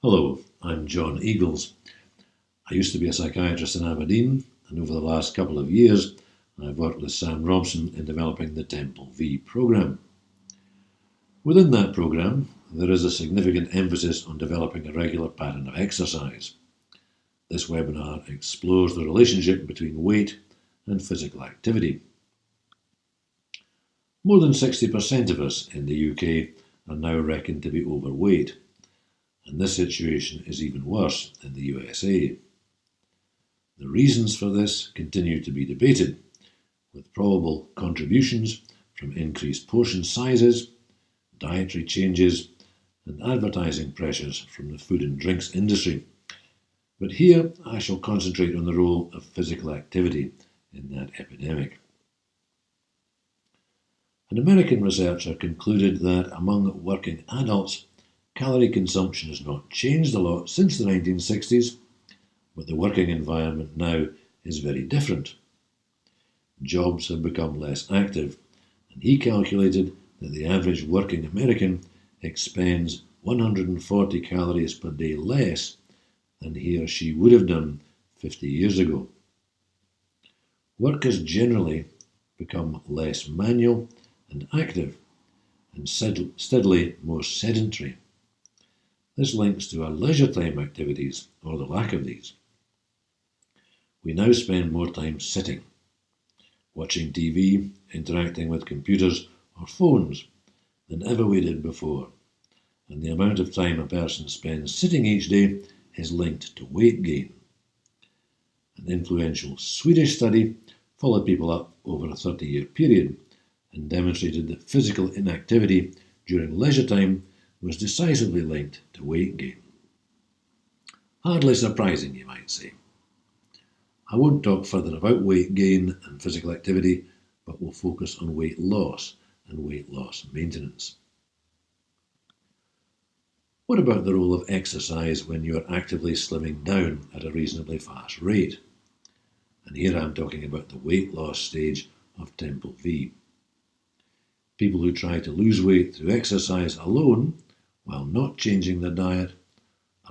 Hello, I'm John Eagles. I used to be a psychiatrist in Aberdeen, and over the last couple of years I've worked with Sam Robson in developing the Temple V programme. Within that programme, there is a significant emphasis on developing a regular pattern of exercise. This webinar explores the relationship between weight and physical activity. More than 60% of us in the UK are now reckoned to be overweight, and this situation is even worse in the USA. The reasons for this continue to be debated, with probable contributions from increased portion sizes, dietary changes, and advertising pressures from the food and drinks industry. But here I shall concentrate on the role of physical activity in that epidemic. An American researcher concluded that among working adults, calorie consumption has not changed a lot since the 1960s, but the working environment now is very different. Jobs have become less active, and he calculated that the average working American expends 140 calories per day less than he or she would have done 50 years ago. Work has generally become less manual and active, and steadily more sedentary. This links to our leisure time activities, or the lack of these. We now spend more time sitting, watching TV, interacting with computers or phones than ever we did before, and the amount of time a person spends sitting each day is linked to weight gain. An influential Swedish study followed people up over a 30-year period and demonstrated that physical inactivity during leisure time was decisively linked to weight gain. Hardly surprising, you might say. I won't talk further about weight gain and physical activity, but will focus on weight loss and weight loss maintenance. What about the role of exercise when you are actively slimming down at a reasonably fast rate? And here I'm talking about the weight loss stage of Temple V. People who try to lose weight through exercise alone, while not changing their diet,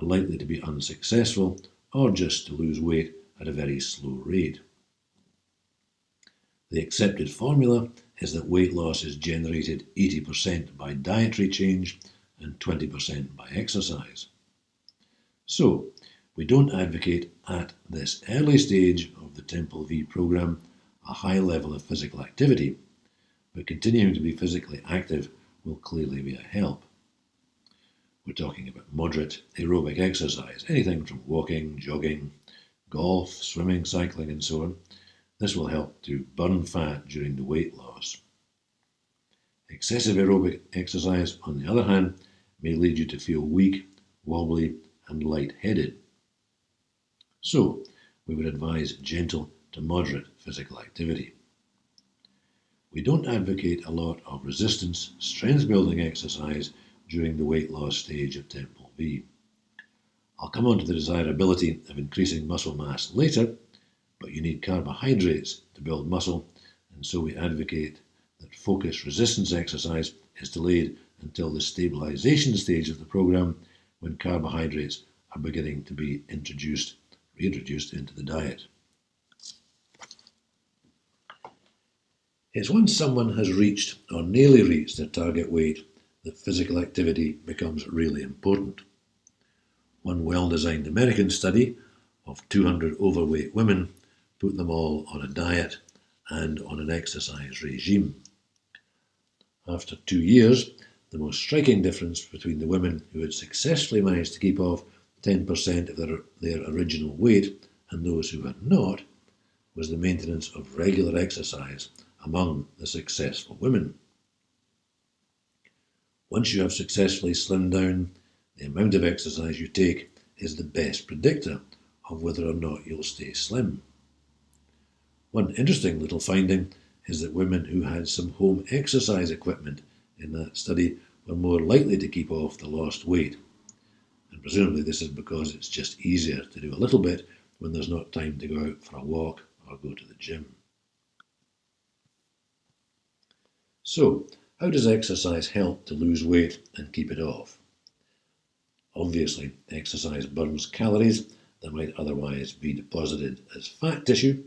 are likely to be unsuccessful or just to lose weight at a very slow rate. The accepted formula is that weight loss is generated 80% by dietary change and 20% by exercise. So, we don't advocate at this early stage of the Temple V programme a high level of physical activity, but continuing to be physically active will clearly be a help. We're talking about moderate aerobic exercise, anything from walking, jogging, golf, swimming, cycling and so on. This will help to burn fat during the weight loss. Excessive aerobic exercise, on the other hand, may lead you to feel weak, wobbly and light-headed. So, we would advise gentle to moderate physical activity. We don't advocate a lot of resistance, strength-building exercise during the weight loss stage of Temple V. I'll come on to the desirability of increasing muscle mass later, but you need carbohydrates to build muscle, and so we advocate that focused resistance exercise is delayed until the stabilization stage of the program, when carbohydrates are beginning to be reintroduced into the diet. It's once someone has reached or nearly reached their target weight that physical activity becomes really important. One well-designed American study of 200 overweight women put them all on a diet and on an exercise regime. After 2 years, the most striking difference between the women who had successfully managed to keep off 10% of their original weight and those who had not was the maintenance of regular exercise among the successful women. Once you have successfully slimmed down, the amount of exercise you take is the best predictor of whether or not you'll stay slim. One interesting little finding is that women who had some home exercise equipment in that study were more likely to keep off the lost weight. And presumably this is because it's just easier to do a little bit when there's not time to go out for a walk or go to the gym. So, how does exercise help to lose weight and keep it off? Obviously, exercise burns calories that might otherwise be deposited as fat tissue,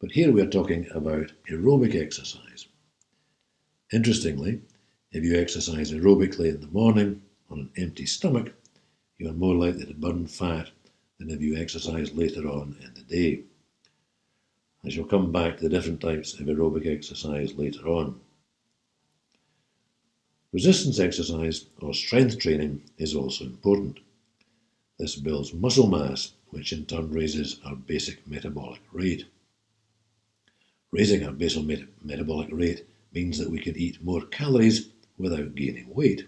but here we are talking about aerobic exercise. Interestingly, if you exercise aerobically in the morning on an empty stomach, you are more likely to burn fat than if you exercise later on in the day. I shall come back to the different types of aerobic exercise later on. Resistance exercise or strength training is also important. This builds muscle mass, which in turn raises our basic metabolic rate. Raising our basal metabolic rate means that we can eat more calories without gaining weight.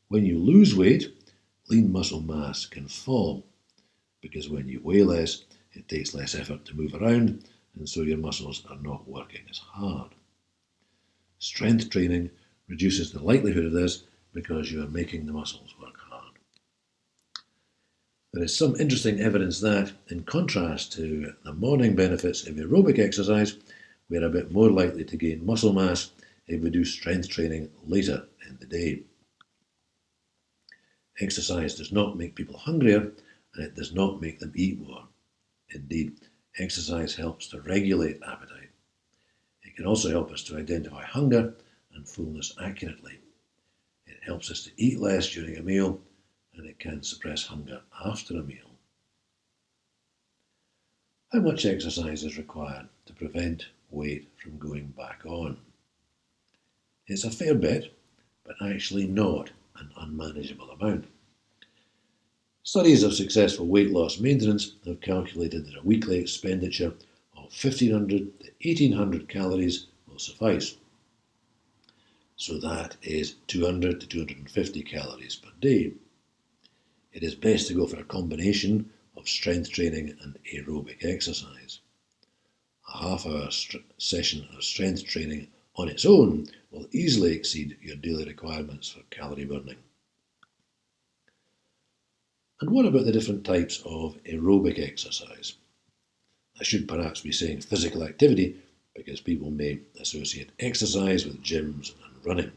When you lose weight, lean muscle mass can fall, because when you weigh less, it takes less effort to move around, and so your muscles are not working as hard. Strength training reduces the likelihood of this because you are making the muscles work hard. There is some interesting evidence that, in contrast to the morning benefits of aerobic exercise, we are a bit more likely to gain muscle mass if we do strength training later in the day. Exercise does not make people hungrier, and it does not make them eat more. Indeed, exercise helps to regulate appetite. It can also help us to identify hunger and fullness accurately. It helps us to eat less during a meal, and it can suppress hunger after a meal. How much exercise is required to prevent weight from going back on? It's a fair bit, but actually not an unmanageable amount. Studies of successful weight loss maintenance have calculated that a weekly expenditure of 1,500 to 1,800 calories will suffice. So that is 200 to 250 calories per day. It is best to go for a combination of strength training and aerobic exercise. A half-hour session of strength training on its own will easily exceed your daily requirements for calorie burning. And what about the different types of aerobic exercise? I should perhaps be saying physical activity, because people may associate exercise with gyms and running.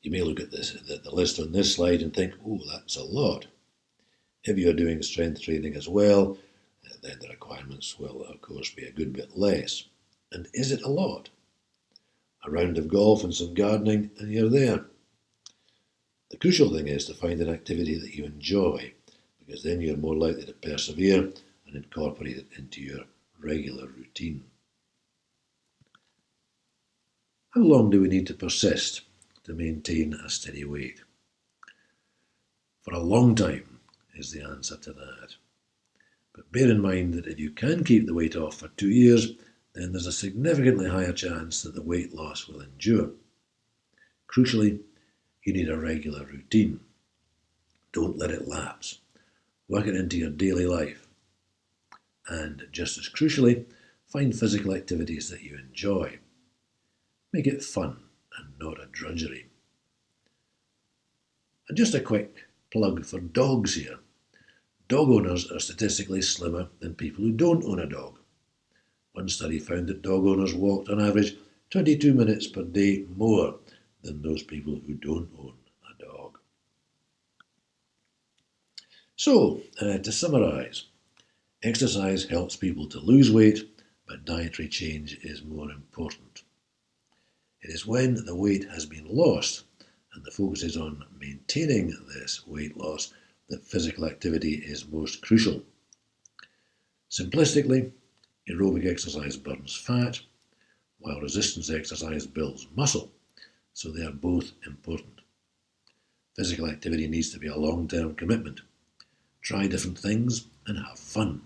You may look at the list on this slide and think, oh, that's a lot. If you're doing strength training as well, then the requirements will, of course, be a good bit less. And is it a lot? A round of golf and some gardening, and you're there. The crucial thing is to find an activity that you enjoy, because then you're more likely to persevere and incorporate it into your regular routine. How long do we need to persist to maintain a steady weight? For a long time is the answer to that. But bear in mind that if you can keep the weight off for 2 years, then there's a significantly higher chance that the weight loss will endure. Crucially, you need a regular routine. Don't let it lapse. Work it into your daily life. And just as crucially, find physical activities that you enjoy. Make it fun and not a drudgery. And just a quick plug for dogs here. Dog owners are statistically slimmer than people who don't own a dog. One study found that dog owners walked on average 22 minutes per day more than those people who don't own a dog. So, to summarise, exercise helps people to lose weight, but dietary change is more important. It is when the weight has been lost and the focus is on maintaining this weight loss that physical activity is most crucial. Simplistically, aerobic exercise burns fat, while resistance exercise builds muscle, so they are both important. Physical activity needs to be a long-term commitment. Try different things and have fun.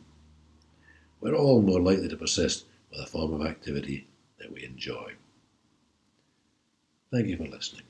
We're all more likely to persist with a form of activity that we enjoy. Thank you for listening.